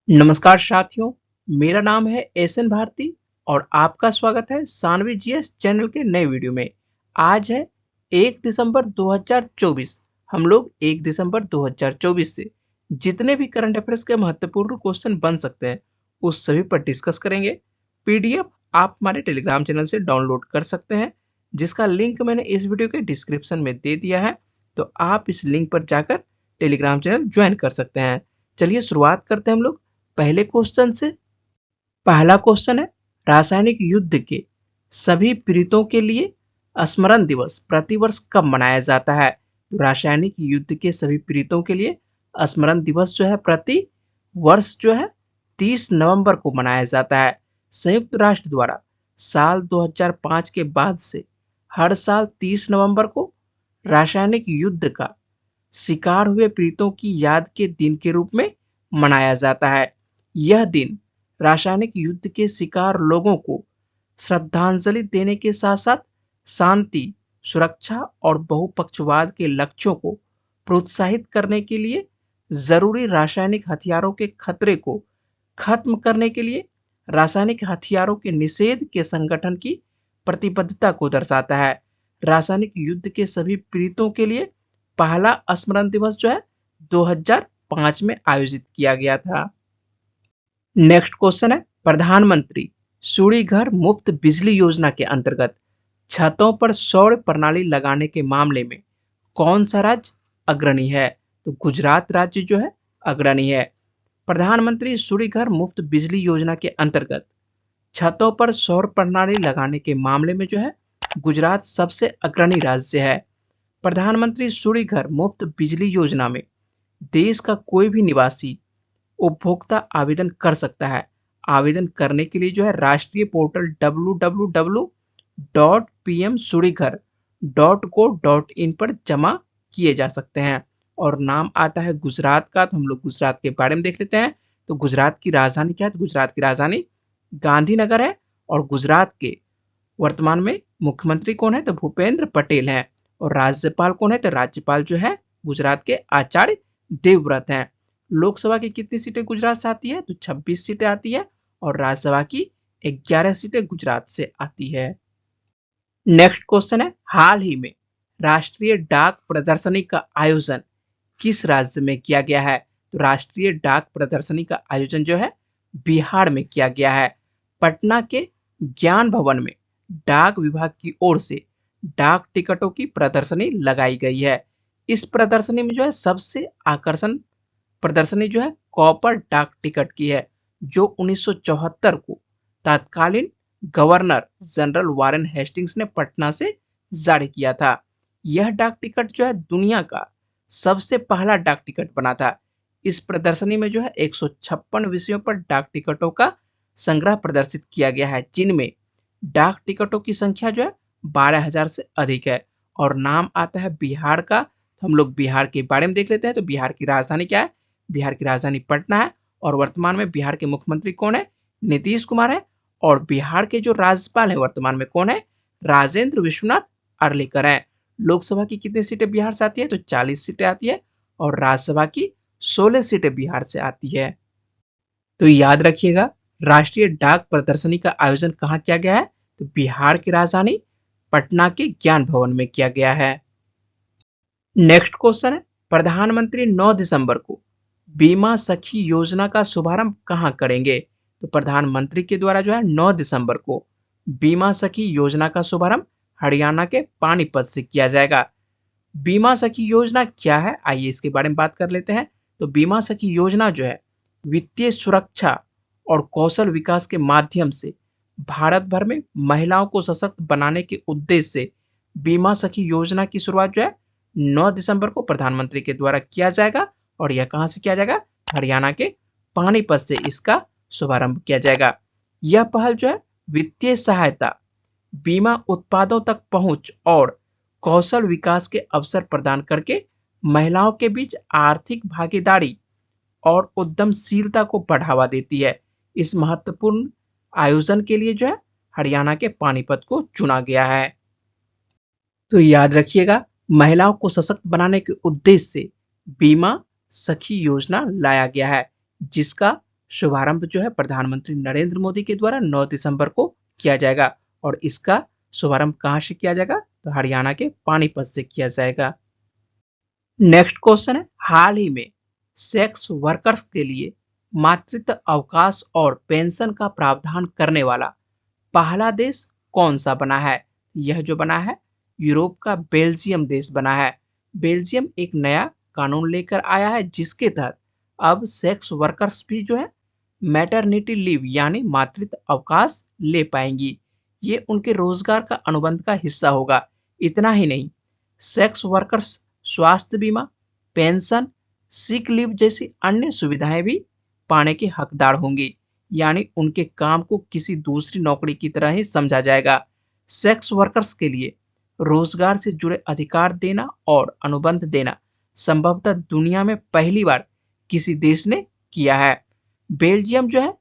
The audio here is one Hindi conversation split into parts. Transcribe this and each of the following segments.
नमस्कार साथियों, मेरा नाम है एसएन भारती और आपका स्वागत है सानवी जीएस चैनल के नए वीडियो में। आज है 1 दिसंबर 2024। हम लोग 1 दिसंबर 2024 से जितने भी करंट अफेयर्स के महत्वपूर्ण क्वेश्चन बन सकते हैं, उस सभी पर डिस्कस करेंगे। पीडीएफ आप हमारे टेलीग्राम चैनल से डाउनलोड कर सकते हैं, जिसका लिंक मैंने इस वीडियो के डिस्क्रिप्शन में दे दिया है। तो आप इस लिंक पर जाकर टेलीग्राम चैनल ज्वाइन कर सकते हैं। चलिए शुरुआत करते हैं हम लोग पहले क्वेश्चन से। पहला क्वेश्चन है, रासायनिक युद्ध के सभी पीड़ितों के लिए स्मरण दिवस प्रतिवर्ष कब मनाया जाता है? तो रासायनिक युद्ध के सभी पीड़ितों के लिए स्मरण दिवस जो है प्रति वर्ष जो है 30 नवंबर को मनाया जाता है। संयुक्त राष्ट्र द्वारा साल 2005 के बाद से हर साल 30 नवंबर को रासायनिक युद्ध का शिकार हुए पीड़ितों की याद के दिन के रूप में मनाया जाता है। यह दिन रासायनिक युद्ध के शिकार लोगों को श्रद्धांजलि देने के साथ साथ शांति, सुरक्षा और बहुपक्षवाद के लक्ष्यों को प्रोत्साहित करने के लिए जरूरी रासायनिक हथियारों के खतरे को खत्म करने के लिए रासायनिक हथियारों के निषेध के संगठन की प्रतिबद्धता को दर्शाता है। रासायनिक युद्ध के सभी पीड़ितों के लिए पहला स्मरण दिवस जो है 2005 में आयोजित किया गया था। नेक्स्ट क्वेश्चन है, प्रधानमंत्री सूर्य घर मुफ्त बिजली योजना के अंतर्गत छतों पर सौर प्रणाली लगाने के मामले में कौन सा राज्य अग्रणी है? तो गुजरात राज्य जो है अग्रणी है। प्रधानमंत्री सूर्य घर मुफ्त बिजली योजना के अंतर्गत छतों पर सौर प्रणाली लगाने के मामले में जो है गुजरात सबसे अग्रणी राज्य है। प्रधानमंत्री सूर्य घर मुफ्त बिजली योजना में देश का कोई भी निवासी उपभोक्ता आवेदन कर सकता है। आवेदन करने के लिए जो है राष्ट्रीय पोर्टल www.pmsuryaghar.co.in पर जमा किए जा सकते हैं। और नाम आता है गुजरात का, तो हम लोग गुजरात के बारे में देख लेते हैं। तो गुजरात की राजधानी क्या है? तो गुजरात की राजधानी गांधीनगर है। और गुजरात के वर्तमान में मुख्यमंत्री कौन है? तो भूपेंद्र पटेल है। और राज्यपाल कौन है? तो राज्यपाल जो है गुजरात के आचार्य देवव्रत हैं। लोकसभा की कितनी सीटें गुजरात से आती है? तो 26 सीटें आती है। और राज्यसभा की 11 सीटें गुजरात से आती है। नेक्स्ट क्वेश्चन है, हाल ही में राष्ट्रीय डाक प्रदर्शनी का आयोजन किस राज्य में किया गया है? तो राष्ट्रीय डाक प्रदर्शनी का आयोजन जो है बिहार में किया गया है। पटना के ज्ञान भवन में डाक विभाग की ओर से डाक टिकटों की प्रदर्शनी लगाई गई है। इस प्रदर्शनी में जो है सबसे आकर्षण प्रदर्शनी जो है कॉपर डाक टिकट की है, जो 1974 को तत्कालीन गवर्नर जनरल वारेन हेस्टिंग्स ने पटना से जारी किया था। यह डाक टिकट जो है दुनिया का सबसे पहला डाक टिकट बना था। इस प्रदर्शनी में जो है 156 विषयों पर डाक टिकटों का संग्रह प्रदर्शित किया गया है, जिनमें डाक टिकटों की संख्या जो है 12,000 से अधिक है। और नाम आता है बिहार का, तो हम लोग बिहार के बारे में देख लेते हैं। तो बिहार की राजधानी क्या है? बिहार की राजधानी पटना है। और वर्तमान में बिहार के मुख्यमंत्री कौन है? नीतीश कुमार है। और बिहार के जो राज्यपाल हैं वर्तमान में कौन है? राजेंद्र विश्वनाथ अर्लेकर है। लोकसभा की कितनी सीटें बिहार से आती है? तो 40 सीटें आती है। और राज्यसभा की 16 सीटें बिहार से आती है। तो याद रखिएगा, राष्ट्रीय डाक प्रदर्शनी का आयोजन कहाँ किया गया है? तो बिहार की राजधानी पटना के ज्ञान भवन में किया गया है। नेक्स्ट क्वेश्चन है, प्रधानमंत्री 9 दिसंबर को बीमा सखी योजना का शुभारंभ कहां करेंगे? तो प्रधानमंत्री के द्वारा जो है 9 दिसंबर को बीमा सखी योजना का शुभारंभ हरियाणा के पानीपत से किया जाएगा। बीमा सखी योजना क्या है? आइए इसके बारे में बात कर लेते हैं। तो बीमा सखी योजना जो है वित्तीय सुरक्षा और कौशल विकास के माध्यम से भारत भर में महिलाओं को सशक्त बनाने के उद्देश्य से बीमा सखी योजना की शुरुआत जो है 9 दिसंबर को प्रधानमंत्री के द्वारा किया जाएगा। और यह कहां से किया जाएगा? हरियाणा के पानीपत से इसका शुभारंभ किया जाएगा। यह पहल जो है वित्तीय सहायता, बीमा उत्पादों तक पहुंच और कौशल विकास के अवसर प्रदान करके महिलाओं के बीच आर्थिक भागीदारी और उद्यमशीलता को बढ़ावा देती है। इस महत्वपूर्ण आयोजन के लिए जो है हरियाणा के पानीपत को चुना गया है। तो याद रखिएगा, महिलाओं को सशक्त बनाने के उद्देश्य से बीमा सखी योजना लाया गया है, जिसका शुभारंभ जो है प्रधानमंत्री नरेंद्र मोदी के द्वारा 9 दिसंबर को किया जाएगा और इसका शुभारंभ कहां से किया जाएगा? तो हरियाणा के पानीपत से किया जाएगा। नेक्स्ट क्वेश्चन है, हाल ही में सेक्स वर्कर्स के लिए मातृत्व अवकाश और पेंशन का प्रावधान करने वाला पहला देश कौन सा बना है? यह जो बना है यूरोप का बेल्जियम देश बना है। बेल्जियम एक नया कानून लेकर आया है जिसके तहत अब सेक्स वर्कर्स भी जो है मैटरनिटी लीव यानी मातृत्व अवकाश ले पाएंगी। ये उनके रोजगार का अनुबंध का हिस्सा होगा। इतना ही नहीं, सेक्स वर्कर्स स्वास्थ्य बीमा, पेंशन, सिक लीव जैसी अन्य सुविधाएं भी पाने के हकदार होंगे। यानी उनके काम को किसी दूसरी नौकरी की तरह ही समझा जाएगा। सेक्स वर्कर्स के लिए रोजगार से जुड़े अधिकार देना और अनुबंध देना संभवतः दुनिया में पहली बार किसी देश ने किया है। बेल्जियम जो है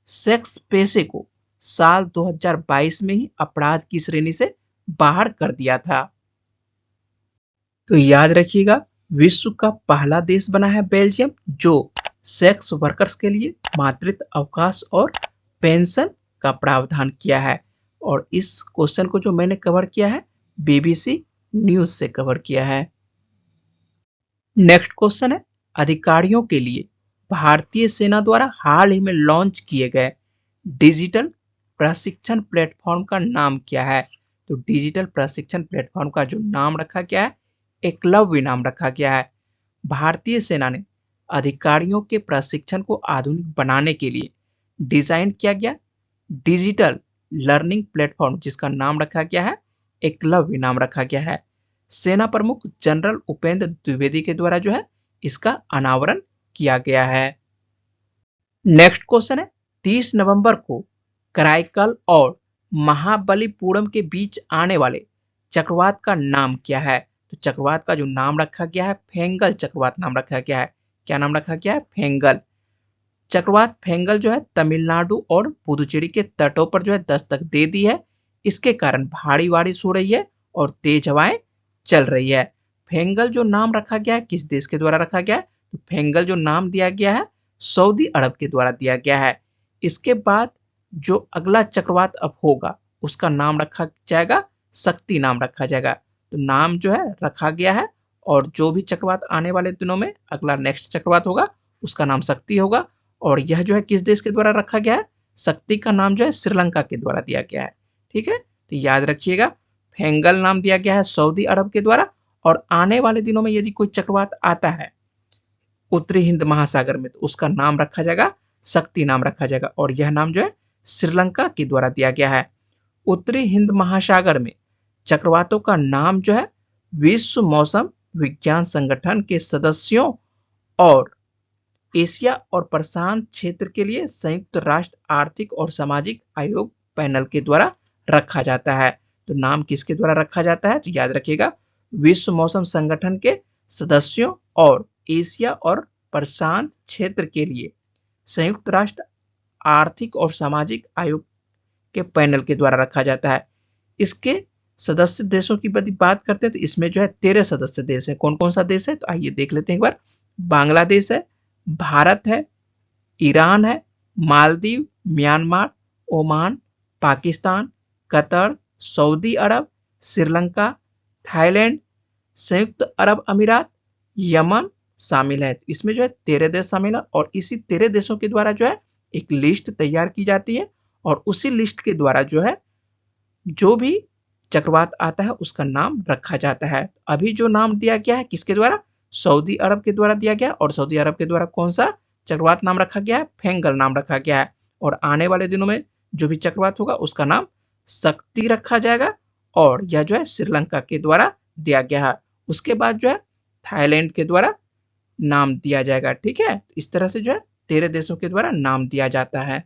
सेक्स पेशे को साल 2022 में ही अपराध की श्रेणी से बाहर कर दिया था। तो याद रखिएगा, विश्व का पहला देश बना है बेल्जियम जो सेक्स वर्कर्स के लिए मातृत्व अवकाश और पेंशन का प्रावधान किया है। और इस क्वेश्चन को जो मैंने कवर किया है बीबीसी न्यूज से कवर किया है। नेक्स्ट क्वेश्चन है, अधिकारियों के लिए भारतीय सेना द्वारा हाल ही में लॉन्च किए गए डिजिटल प्रशिक्षण प्लेटफॉर्म का नाम क्या है? तो डिजिटल प्रशिक्षण प्लेटफॉर्म का जो नाम रखा गया है एकलव्य नाम रखा गया है। भारतीय सेना ने अधिकारियों के प्रशिक्षण को आधुनिक बनाने के लिए डिजाइन किया गया डिजिटल लर्निंग प्लेटफॉर्म जिसका नाम रखा गया है एकलव्य नाम रखा गया है। सेना प्रमुख जनरल उपेंद्र द्विवेदी के द्वारा जो है इसका अनावरण किया गया है। नेक्स्ट क्वेश्चन है, 30 नवंबर को कराईकल और महाबलीपुरम के बीच आने वाले चक्रवात का नाम क्या है? तो चक्रवात का जो नाम रखा गया है फेंगल चक्रवात नाम रखा गया है। क्या नाम रखा गया है? फेंगल चक्रवात। फेंगल जो है तमिलनाडु और पुदुचेरी के तटों पर जो है दस्तक दे दी है। इसके कारण भारी बारिश हो रही है और तेज हवाएं चल रही है। फेंगल जो नाम रखा गया है किस देश के द्वारा रखा गया है? तो फेंगल जो नाम दिया गया है सऊदी अरब के द्वारा दिया गया है। इसके बाद जो अगला चक्रवात अब होगा उसका नाम रखा जाएगा शक्ति नाम रखा जाएगा। तो नाम जो है रखा गया है और जो भी चक्रवात आने वाले दिनों में अगला नेक्स्ट चक्रवात होगा उसका नाम शक्ति होगा। और यह जो है किस देश के द्वारा रखा गया है? शक्ति का नाम जो है श्रीलंका के द्वारा दिया गया है। ठीक है, तो याद रखिएगा फेंगल नाम दिया गया है सऊदी अरब के द्वारा। और आने वाले दिनों में यदि कोई चक्रवात आता है उत्तरी हिंद महासागर में तो उसका नाम रखा जाएगा शक्ति नाम रखा जाएगा और यह नाम जो है श्रीलंका के द्वारा दिया गया है। उत्तरी हिंद महासागर में चक्रवातों का नाम जो है विश्व मौसम विज्ञान संगठन के सदस्यों और एशिया और प्रशांत क्षेत्र के लिए संयुक्त राष्ट्र आर्थिक और सामाजिक आयोग पैनल के द्वारा रखा जाता है। तो नाम किसके द्वारा रखा जाता है? तो याद रखिएगा विश्व मौसम संगठन के सदस्यों और एशिया और प्रशांत क्षेत्र के लिए संयुक्त राष्ट्र आर्थिक और सामाजिक आयोग के पैनल के द्वारा रखा जाता है। इसके सदस्य देशों की यदि बात करते हैं तो इसमें जो है 13 सदस्य देश है। कौन कौन सा देश है? तो आइए देख लेते हैं एक बार। बांग्लादेश है, भारत है, ईरान है, Maldives, Myanmar, Oman, Pakistan, Qatar, Saudi Arab, Sri Lanka, Thailand, संयुक्त अरब अमीरात, यमन शामिल है। इसमें जो है 13 देश शामिल है और इसी 13 देशों के द्वारा जो है एक लिस्ट तैयार की जाती है और उसी लिस्ट के द्वारा जो है जो भी चक्रवात आता है उसका नाम रखा जाता है। अभी जो नाम दिया गया है किसके द्वारा? सऊदी अरब के द्वारा दिया गया और सऊदी अरब के द्वारा कौन सा चक्रवात नाम रखा गया है? फेंगल नाम रखा गया है। और आने वाले दिनों में जो भी चक्रवात होगा उसका नाम शक्ति रखा जाएगा और यह जो है श्रीलंका के द्वारा दिया गया है। उसके बाद जो है थाईलैंड के द्वारा नाम दिया जाएगा। ठीक है, इस तरह से जो है 13 देशों के द्वारा नाम दिया जाता है।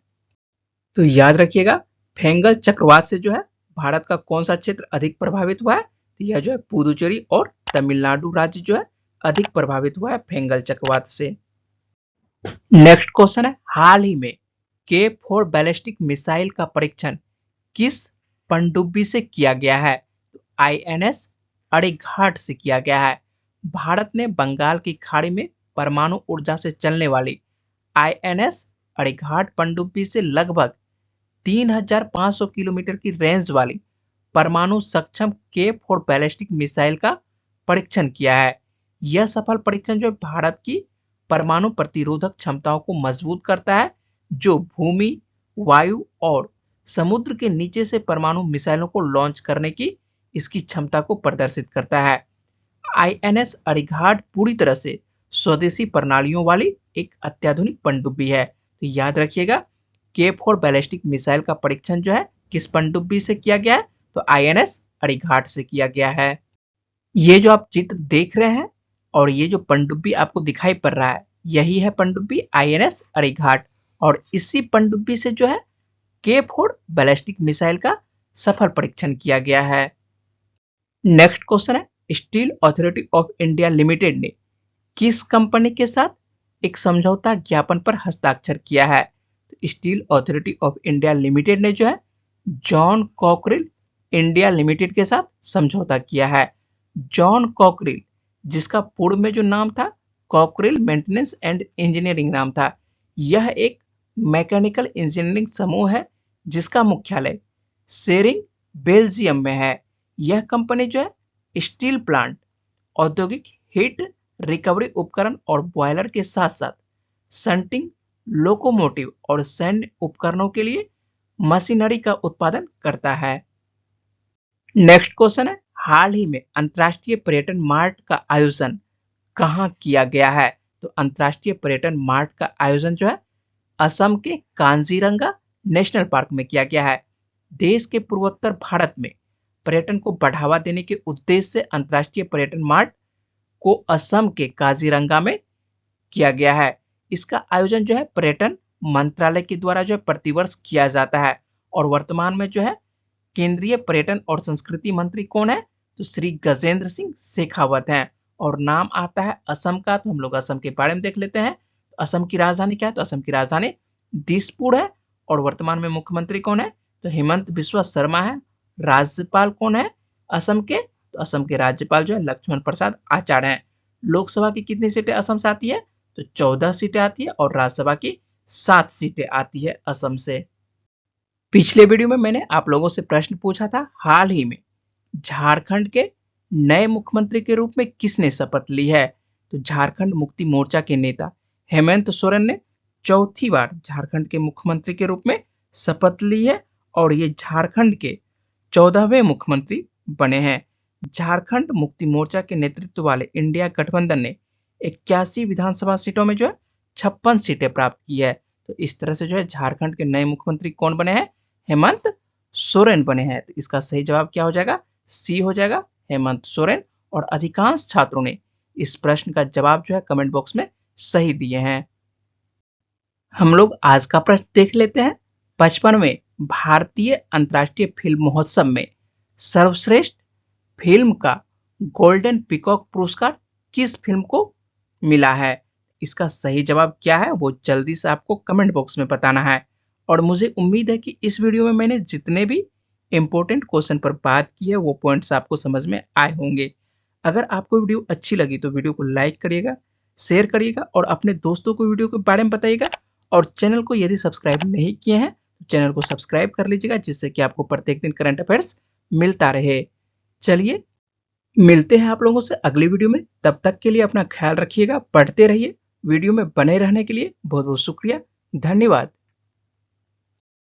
तो याद रखिएगा फेंगल चक्रवात से जो है भारत का कौन सा क्षेत्र अधिक प्रभावित हुआ है? तो यह जो है पुदुचेरी और तमिलनाडु राज्य जो है अधिक प्रभावित हुआ है फेंगल चक्रवात से। नेक्स्ट क्वेश्चन है, हाल ही में K4 बैलिस्टिक मिसाइल का परीक्षण किस पनडुब्बी से किया गया है? तो INS अड़ीघाट से किया गया है। भारत ने बंगाल की खाड़ी में परमाणु ऊर्जा से चलने वाली INS अड़ीघाट पनडुब्बी से लगभग 3,500 किलोमीटर की रेंज वाली परमाणु सक्षम K4 बैलिस्टिक मिसाइल का परीक्षण किया है। यह सफल परीक्षण जो भारत की परमाणु प्रतिरोधक क्षमताओं को मजबूत करता है, जो भूमि, वायु और समुद्र के नीचे से परमाणु मिसाइलों को लॉन्च करने की इसकी क्षमता को प्रदर्शित करता है। INS अड़ीघाट पूरी तरह से स्वदेशी प्रणालियों वाली एक अत्याधुनिक पनडुब्बी है। तो याद रखिएगा, K4 बैलिस्टिक मिसाइल का परीक्षण जो है किस पनडुब्बी से किया गया है? तो INS अड़ीघाट से किया गया है। ये जो आप चित्र देख रहे हैं और ये जो पनडुब्बी आपको दिखाई पड़ रहा है, यही है पनडुब्बी INS अड़ीघाट, और इसी पनडुब्बी से जो है K4 बैलिस्टिक मिसाइल का सफल परीक्षण किया गया है। नेक्स्ट क्वेश्चन है, steel authority of India limited ने किस कंपनी के साथ एक समझौता ज्ञापन पर हस्ताक्षर किया है? तो steel authority of India limited ने जो है जॉन कॉकरेल इंडिया लिमिटेड के साथ समझौता किया है। जॉन कॉकरेल, जिसका पूर्व में जो नाम था कॉकरेल मेंटेनेंस एंड इंजीनियरिंग नाम था, यह एक मैकेनिकल इंजीनियरिंग समूह है जिसका मुख्यालय शेरिंग बेल्जियम में है। यह कंपनी जो है स्टील प्लांट, औद्योगिक हीट रिकवरी उपकरण और बॉयलर के साथ साथ संटिंग, लोकोमोटिव और सैन्य उपकरणों के लिए मशीनरी का उत्पादन करता है। नेक्स्ट क्वेश्चन है, हाल ही में अंतर्राष्ट्रीय पर्यटन मार्ट का आयोजन कहां किया गया है? तो अंतर्राष्ट्रीय पर्यटन मार्ट का आयोजन जो है असम के कांजीरंगा नेशनल पार्क में किया गया है। देश के पूर्वोत्तर भारत में पर्यटन को बढ़ावा देने के उद्देश्य से अंतर्राष्ट्रीय पर्यटन मार्ट को असम के काजीरंगा में किया गया है। इसका आयोजन जो है पर्यटन मंत्रालय के द्वारा जो है प्रतिवर्ष किया जाता है, और वर्तमान में जो है केंद्रीय पर्यटन और संस्कृति मंत्री कौन है? तो श्री गजेंद्र सिंह शेखावत हैं, और नाम आता है असम का। तो हम लोग असम के बारे में देख लेते हैं। असम की राजधानी क्या है? तो असम की राजधानी दिसपुर है, और वर्तमान में मुख्यमंत्री कौन है? तो हेमंत बिस्वा शर्मा है। राज्यपाल कौन है असम के? तो असम के राज्यपाल जो है लक्ष्मण प्रसाद आचार्य हैं। लोकसभा की कितनी सीटें असम से आती है? तो 14 सीटें आती है, और राज्यसभा की 7 सीटें आती है असम से। पिछले वीडियो में मैंने आप लोगों से प्रश्न पूछा था, हाल ही में झारखंड के नए मुख्यमंत्री के रूप में किसने शपथ ली है? तो झारखंड मुक्ति मोर्चा के नेता हेमंत सोरेन ने चौथी बार झारखंड के मुख्यमंत्री के रूप में शपथ ली है, और ये झारखंड के 14वें मुख्यमंत्री बने हैं। झारखंड मुक्ति मोर्चा के नेतृत्व वाले इंडिया गठबंधन ने 81 विधानसभा सीटों में जो है 56 सीटें प्राप्त की है। तो इस तरह से जो है झारखंड के नए मुख्यमंत्री कौन बने हैं? हेमंत सोरेन बने हैं। तो इसका सही जवाब क्या हो जाएगा? सी हो जाएगा, हेमंत सोरेन। और अधिकांश छात्रों ने इस प्रश्न का जवाब जो है कमेंट बॉक्स में सही दिए हैं। हम लोग आज का प्रश्न देख लेते हैं। 55वें भारतीय अंतर्राष्ट्रीय फिल्म महोत्सव में सर्वश्रेष्ठ फिल्म का गोल्डन पीकॉक पुरस्कार किस फिल्म को मिला है? इसका सही जवाब क्या है वो जल्दी से आपको कमेंट बॉक्स में बताना है। और मुझे उम्मीद है कि इस वीडियो में मैंने जितने भी इंपॉर्टेंट क्वेश्चन पर बात की है वो पॉइंट्स आपको समझ में आए होंगे। अगर आपको वीडियो अच्छी लगी तो वीडियो को लाइक करिएगा, शेयर करिएगा, और अपने दोस्तों को वीडियो के बारे में बताइएगा। और चैनल को यदि सब्सक्राइब नहीं किए हैं तो चैनल को सब्सक्राइब कर लीजिएगा, जिससे कि आपको प्रत्येक दिन करंट अफेयर्स मिलता रहे। चलिए मिलते हैं आप लोगों से अगली वीडियो में। तब तक के लिए अपना ख्याल रखिएगा, पढ़ते रहिए। वीडियो में बने रहने के लिए बहुत बहुत शुक्रिया, धन्यवाद।